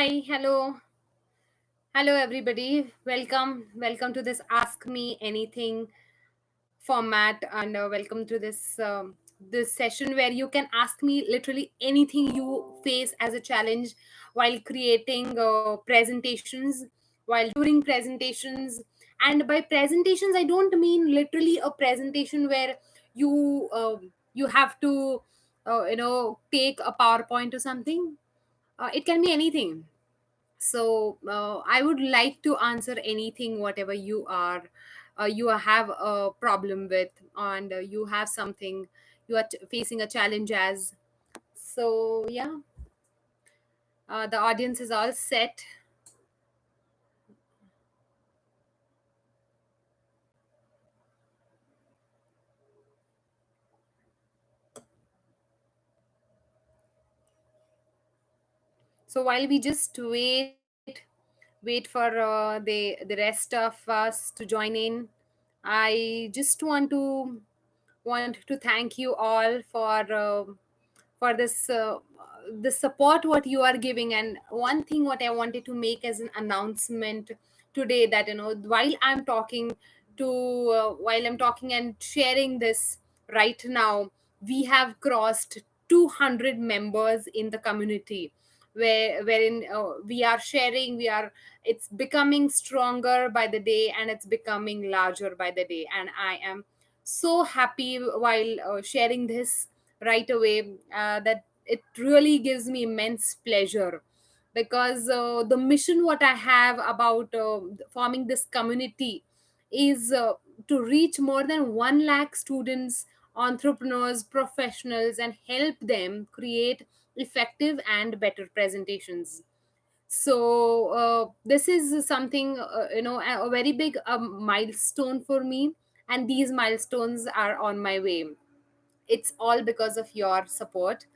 Hi, hello, hello, everybody. Welcome to this Ask Me Anything format, and welcome to this session where you can ask me literally anything you face as a challenge while creating presentations, while during presentations. And by presentations, I don't mean literally a presentation where you have to take a PowerPoint or something. It can be anything. So I would like to answer anything, whatever you have a problem with, and you have something you are facing a challenge as. So yeah, the audience is all set. So while we just wait for the rest of us to join in, I just want to thank you all for the support what you are giving. And one thing what I wanted to make as an announcement today, that while I'm talking and sharing this right now, we have crossed 200 members in the community, wherein we are sharing, we are it's becoming stronger by the day, and it's becoming larger by the day. And I am so happy while sharing this right away, that it really gives me immense pleasure, because the mission what I have about forming this community is to reach more than 1 lakh students, entrepreneurs, professionals, and help them create effective and better presentations. So this is something, a very big milestone for me, and these milestones are on my way. It's all because of your support,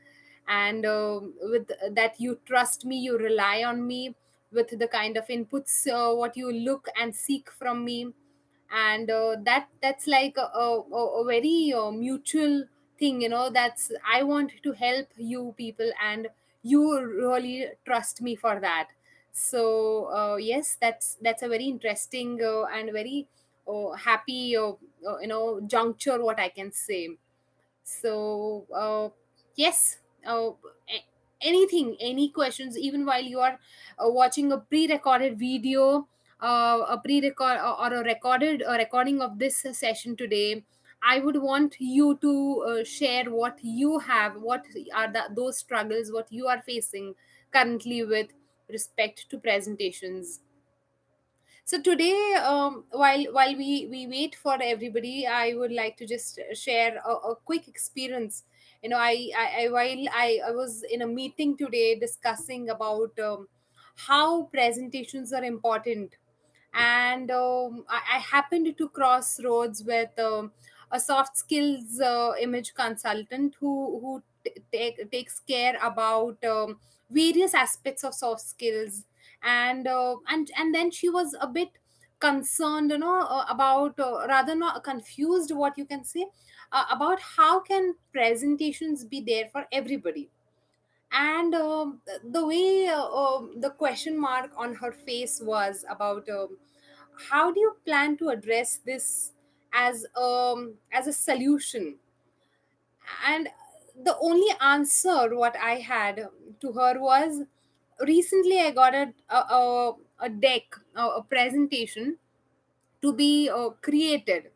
and with that, you trust me, you rely on me with the kind of inputs what you look and seek from me. And that's like a very mutual thing, that's I want to help you people, and you really trust me for that. So yes, that's a very interesting and very happy juncture, what I can say. So yes, anything, any questions, even while you are watching a pre-recorded video, a pre-record or a recording of this session today, I would want you to share what you have, what are those struggles what you are facing currently with respect to presentations. So today, while we wait for everybody, I would like to just share a quick experience. I was in a meeting today discussing about how presentations are important, and I happened to cross roads with a soft skills image consultant who takes care about various aspects of soft skills. And then she was a bit concerned, about, rather not confused, what you can say, about how can presentations be there for everybody. And the way the question mark on her face was about, how do you plan to address this as a solution. And the only answer what I had to her was, recently I got a deck, a presentation to be created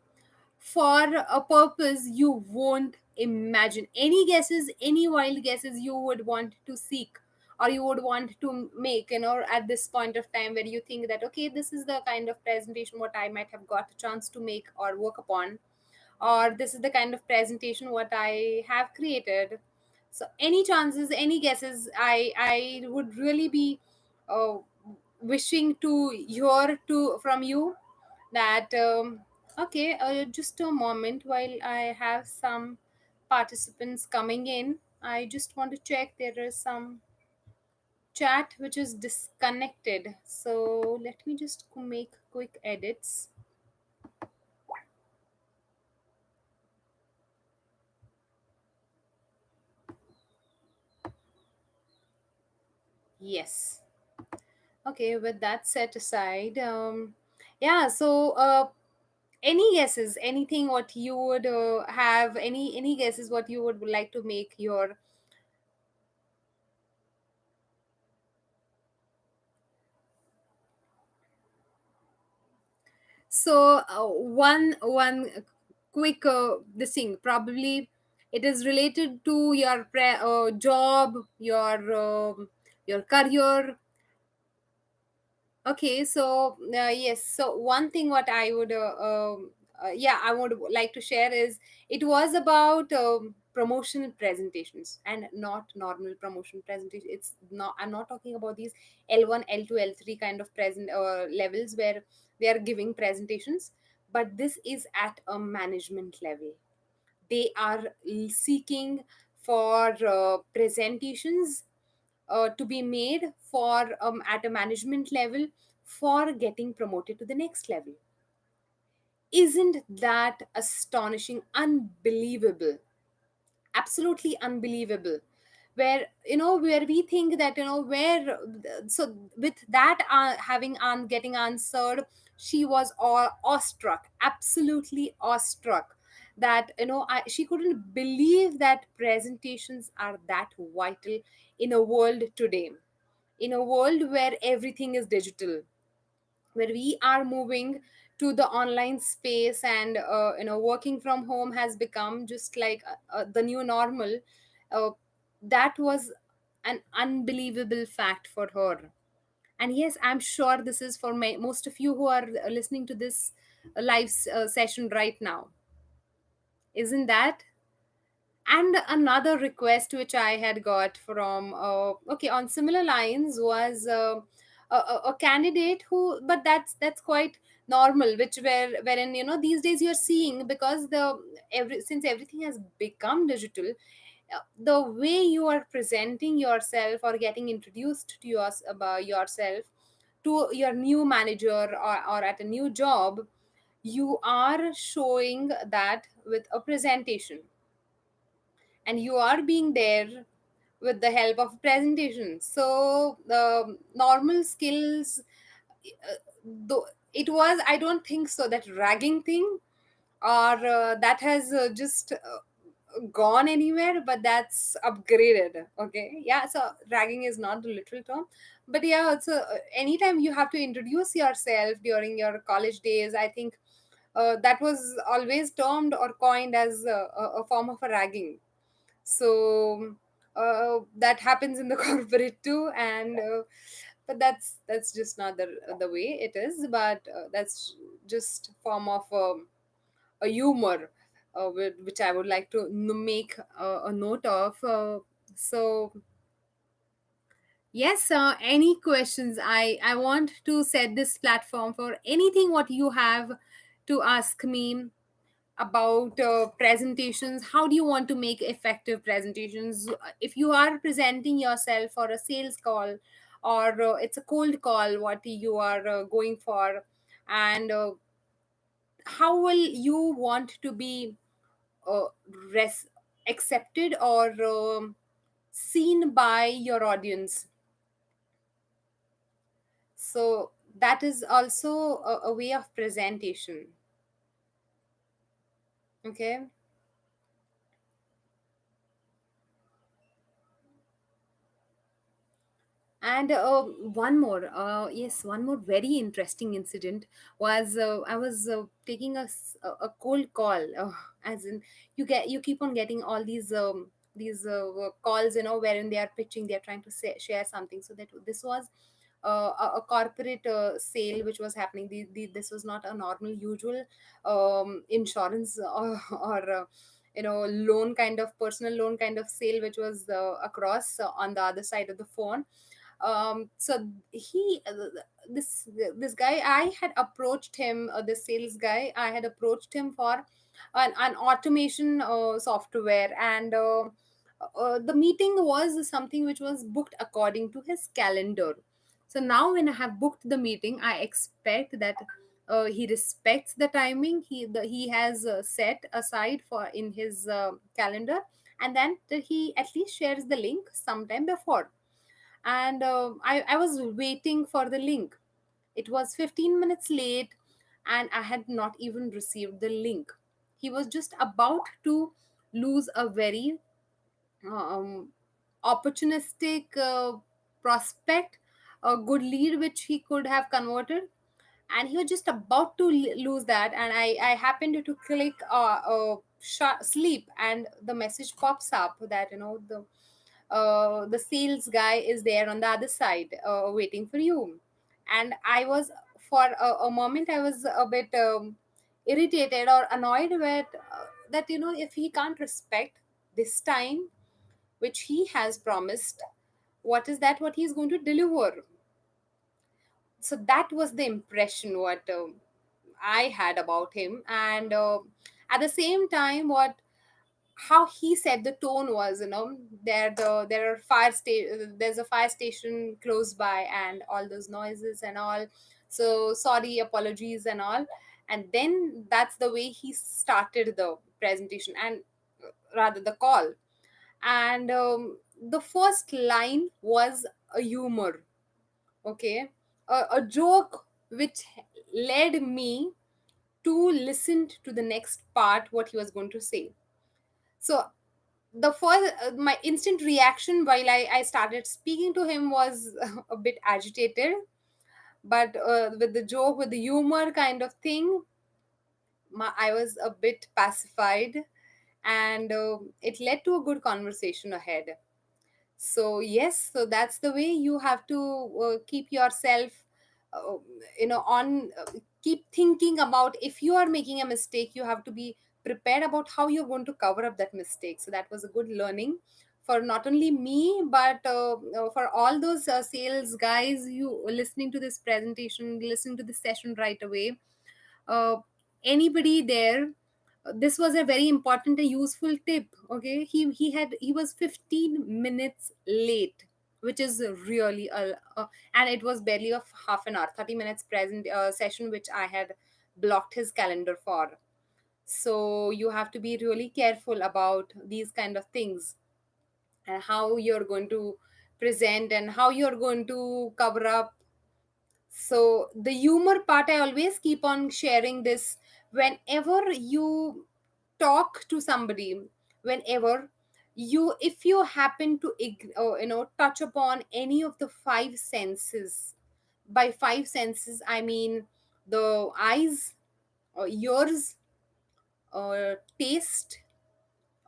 for a purpose you won't imagine. Any guesses, any wild guesses you would want to seek, or you would want to make, at this point of time, where you think that, okay, this is the kind of presentation what I might have got a chance to make or work upon, or this is the kind of presentation what I have created. So any chances, any guesses, I would really be uh, wishing to hear to from you that, okay, just a moment, while I have some participants coming in, I just want to check, there is some chat which is disconnected, so let me just make quick edits. Yes. Okay, with that set aside, yeah. So, any guesses? Anything what you would have? Any guesses what you would like to make your. So one quick this thing probably it is related to your job, your career. Okay, so yes, so one thing what I would yeah, I would like to share is it was about promotional presentations and not normal promotion presentation. It's not, I'm not talking about these L1, L2, L3 kind of present levels where they are giving presentations, but this is at a management level. They are seeking for presentations to be made for at a management level for getting promoted to the next level. Isn't that astonishing, unbelievable, absolutely unbelievable? Where where we think that where, so with that having getting answered, she was awestruck, absolutely awestruck, that she couldn't believe that presentations are that vital in a world today, in a world where everything is digital, where we are moving to the online space, and working from home has become just like the new normal. uh, that was an unbelievable fact for her. And yes, I'm sure this is for most of you who are listening to this live session right now, isn't that? And another request which I had got from okay, on similar lines was a candidate who, but that's quite normal, which wherein these days you're seeing, because the every since everything has become digital, the way you are presenting yourself or getting introduced to about yourself to your new manager, or at a new job, you are showing that with a presentation, and you are being there with the help of presentation. So the normal skills, though it was, I don't think so that ragging thing, or that has just gone anywhere, but that's upgraded. Okay, yeah, so ragging is not the literal term, but yeah, it's anytime you have to introduce yourself during your college days, I think that was always termed or coined as a form of a ragging. So that happens in the corporate too, and but that's just not the way it is, but that's just form of a humor, which I would like to make a note of. So yes, any questions? I want to set this platform for anything what you have to ask me about presentations. How do you want to make effective presentations? If you are presenting yourself for a sales call, or it's a cold call what you are going for, and how will you want to be uh, res- accepted or seen by your audience? So that is also a way of presentation. Okay. And one more, yes, one more very interesting incident was I was taking a cold call, as in you keep on getting all these calls, wherein they are pitching, they are trying to share something. So that this was a corporate sale which was happening. This was not a normal, usual insurance or loan kind of, personal loan kind of sale, which was across on the other side of the phone. So he this guy, I had approached him, the sales guy, I had approached him for an automation software, and the meeting was something which was booked according to his calendar. So now when I have booked the meeting, I expect that he respects the timing he has set aside for in his calendar, and then he at least shares the link sometime before. and I was waiting for the link. It was 15 minutes late, and I had not even received the link. He was just about to lose a very um, opportunistic prospect, a good lead which he could have converted, and he was just about to lose that. And I happened to click sleep, and the message pops up that, the sales guy is there on the other side, waiting for you. And I was, for a moment, I was a bit irritated or annoyed with that, if he can't respect this time which he has promised, what is that what he's going to deliver? So that was the impression what I had about him. And at the same time, what how he said the tone was, there are there's a fire station close by, and all those noises and all, so sorry, apologies and all. And then that's the way he started the presentation, and rather the call. And the first line was a humor, okay, a joke which led me to listen to the next part what he was going to say. So the first my instant reaction while I started speaking to him was a bit agitated, but with the joke, with the humor kind of thing, I was a bit pacified, and it led to a good conversation ahead. So yes, so that's the way you have to keep yourself uh, on keep thinking about, if you are making a mistake, you have to be prepared about how you're going to cover up that mistake. So that was a good learning for not only me, but for all those sales guys you listening to this presentation, listening to this session right away. uh, Anybody there, this was a very important and useful tip. Okay, he was 15 minutes late, which is really and it was barely of half an hour, 30 minutes present session which I had blocked his calendar for. So you have to be really careful about these kind of things, and how you're going to present and how you're going to cover up. So the humor part, I always keep on sharing this whenever you talk to somebody, whenever if you happen to touch upon any of the five senses. By five senses I mean the eyes, ears, taste,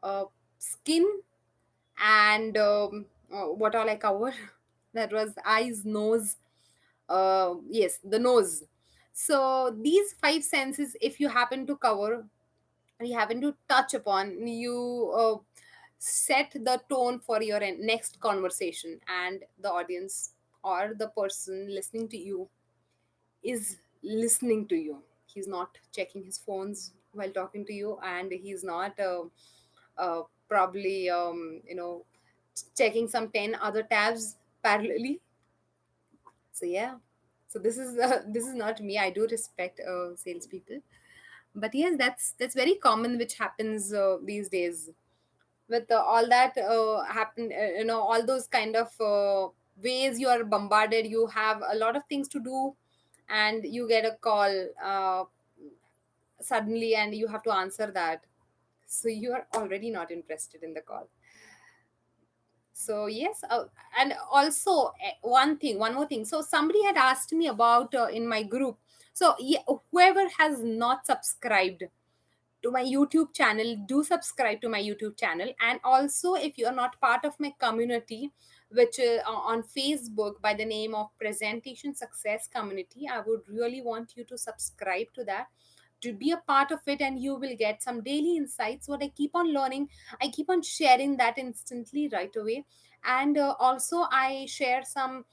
uh, skin, and what all I cover. That was eyes, nose, yes, the nose. So these five senses, if you happen to cover, you happen to touch upon, you set the tone for your next conversation, and the audience or the person listening to you is listening to you. He's not checking his phones while talking to you, and he's not probably checking some 10 other tabs parallelly. So yeah, so this is this is not me. I do respect salespeople, but yes, that's very common, which happens these days with all that happen. All those kind of ways you are bombarded. You have a lot of things to do, and you get a call suddenly, and you have to answer that. So you are already not interested in the call. So yes, and also one more thing. So somebody had asked me about in my group. So yeah, whoever has not subscribed to my YouTube channel, do subscribe to my YouTube channel. And also, if you are not part of my community, which on Facebook by the name of Presentation Success Community, I would really want you to subscribe to that, to be a part of it, and you will get some daily insights. What I keep on learning, I keep on sharing that instantly right away. And also I share some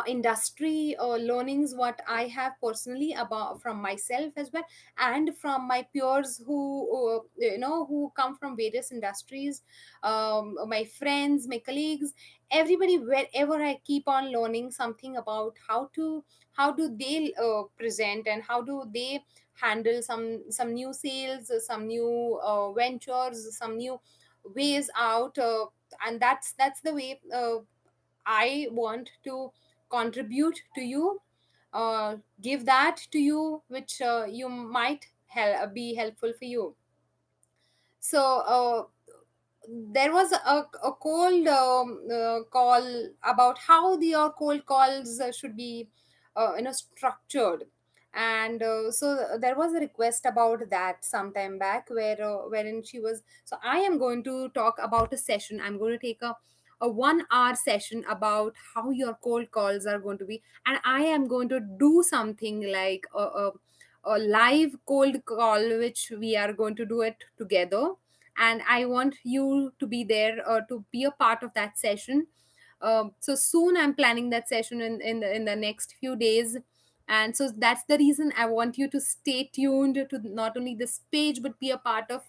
industry learnings what I have personally about from myself as well, and from my peers who who come from various industries, my friends, my colleagues, everybody. Wherever I keep on learning something about how do they present, and how do they handle some new sales, some new ventures, some new ways out, and that's the way. I want to contribute to you, give that to you, which you might be helpful for you. So there was a cold call about how your cold calls should be structured. And so there was a request about that some time back, wherein she was, so I am going to talk about a session. I'm going to take a 1 hour session about how your cold calls are going to be, and I am going to do something like a live cold call, which we are going to do it together. And I want you to be there, to be a part of that session. So soon I'm planning that session in the next few days. And so that's the reason I want you to stay tuned to not only this page but be a part of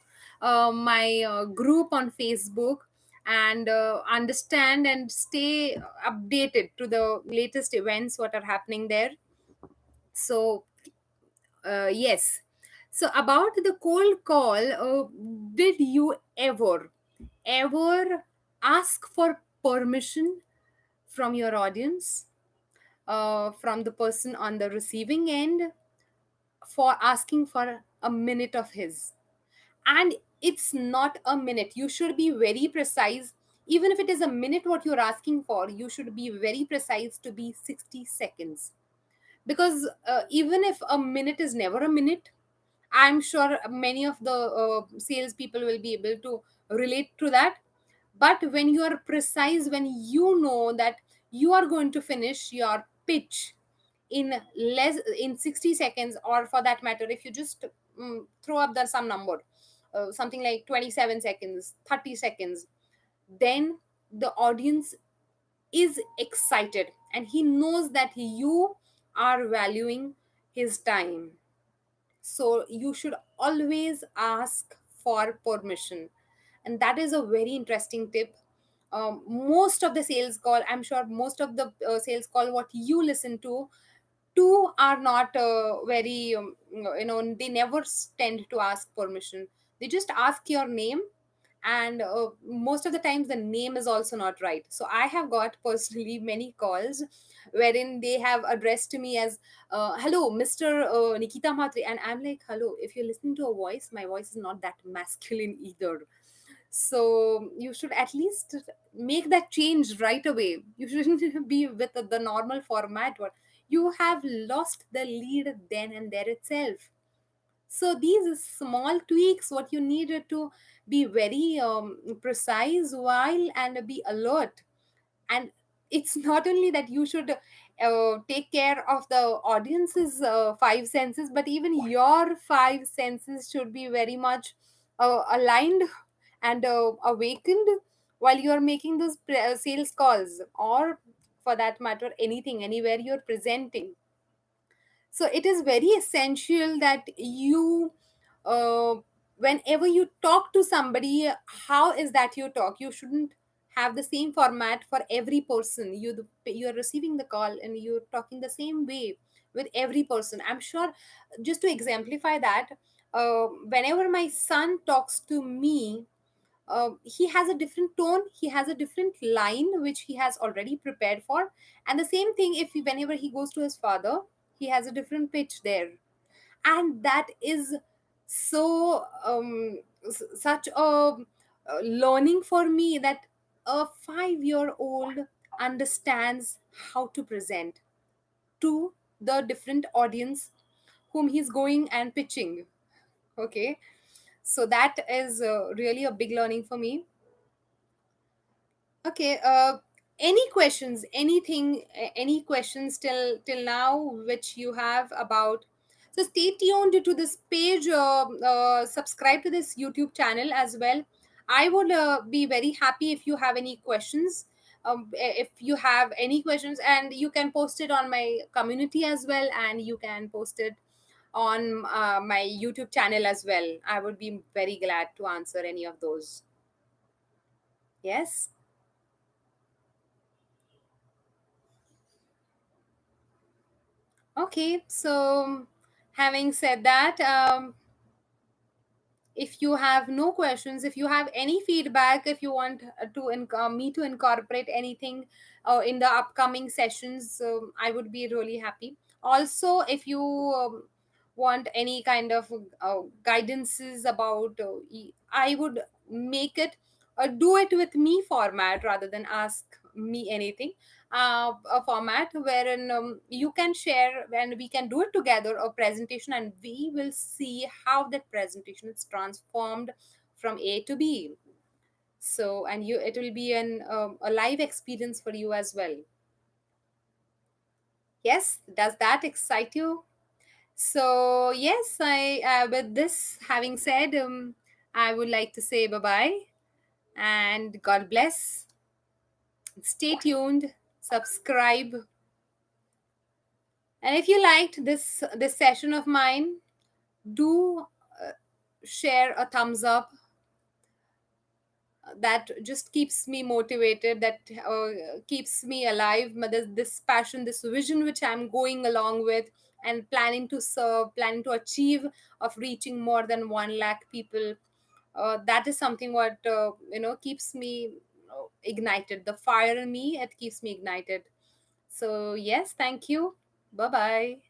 my group on Facebook, and understand and stay updated to the latest events what are happening there. So yes. So about the cold call, did you ever ask for permission from your audience, from the person on the receiving end, for asking for a minute of his? And it's not a minute, you should be very precise. Even if it is a minute what you're asking for, you should be very precise to be 60 seconds. Because even if a minute is never a minute, I'm sure many of the salespeople will be able to relate to that. But when you are precise, when you know that you are going to finish your pitch in less in 60 seconds, or for that matter, if you just throw up the some number, something like 27 seconds, 30 seconds, then the audience is excited and he knows that you are valuing his time. So you should always ask for permission, and that is a very interesting tip. Most of the sales call, I'm sure most of the sales call what you listen to are not very they never tend to ask permission. They just ask your name, and most of the times the name is also not right. So I have got personally many calls wherein they have addressed to me as hello, Mr. Nikita Matre, and I'm like, hello, if you're listening to a voice, my voice is not that masculine either. So you should at least make that change right away. You shouldn't be with the normal format. What you have lost the lead then and there itself. So these small tweaks what you needed to be very precise while and be alert. And it's not only that you should take care of the audience's five senses, but even your five senses should be very much aligned and awakened while you are making those sales calls, or for that matter anything anywhere you're presenting. So it is very essential that you uh, whenever you talk to somebody, how is that you talk? You shouldn't have the same format for every person. You're receiving the call and you're talking the same way with every person. I'm sure, just to exemplify that, whenever my son talks to me, he has a different tone, he has a different line which he has already prepared for. And the same thing, if whenever he goes to his father, he has a different pitch there. And that is so such a learning for me, that a 5-year old understands how to present to the different audience whom he's going and pitching. Okay, so that is really a big learning for me. Okay. Any questions? Anything? Any questions till now which you have about? So stay tuned to this page. Subscribe to this YouTube channel as well. I would be very happy if you have any questions. If you have any questions, and you can post it on my community as well, and you can post it on my YouTube channel as well. I would be very glad to answer any of those. Yes. Okay, so having said that, If you have no questions, if you have any feedback, if you want me to incorporate anything in the upcoming sessions, I would be really happy. Also, if you want any kind of guidances about I would make it do it with me format rather than ask me anything. A format wherein you can share and we can do it together, a presentation, and we will see how that presentation is transformed from A to B. So, and you, it will be a live experience for you as well. Yes, does that excite you? So yes, I with this having said, I would like to say bye bye and God bless. Stay tuned, subscribe, and if you liked this session of mine, do share a thumbs up. That just keeps me motivated, that keeps me alive. This passion, this vision which I'm going along with and planning to serve, planning to achieve, of reaching more than 1 lakh people, that is something what keeps me ignited. The fire in me, it keeps me ignited. So yes, thank you. Bye bye.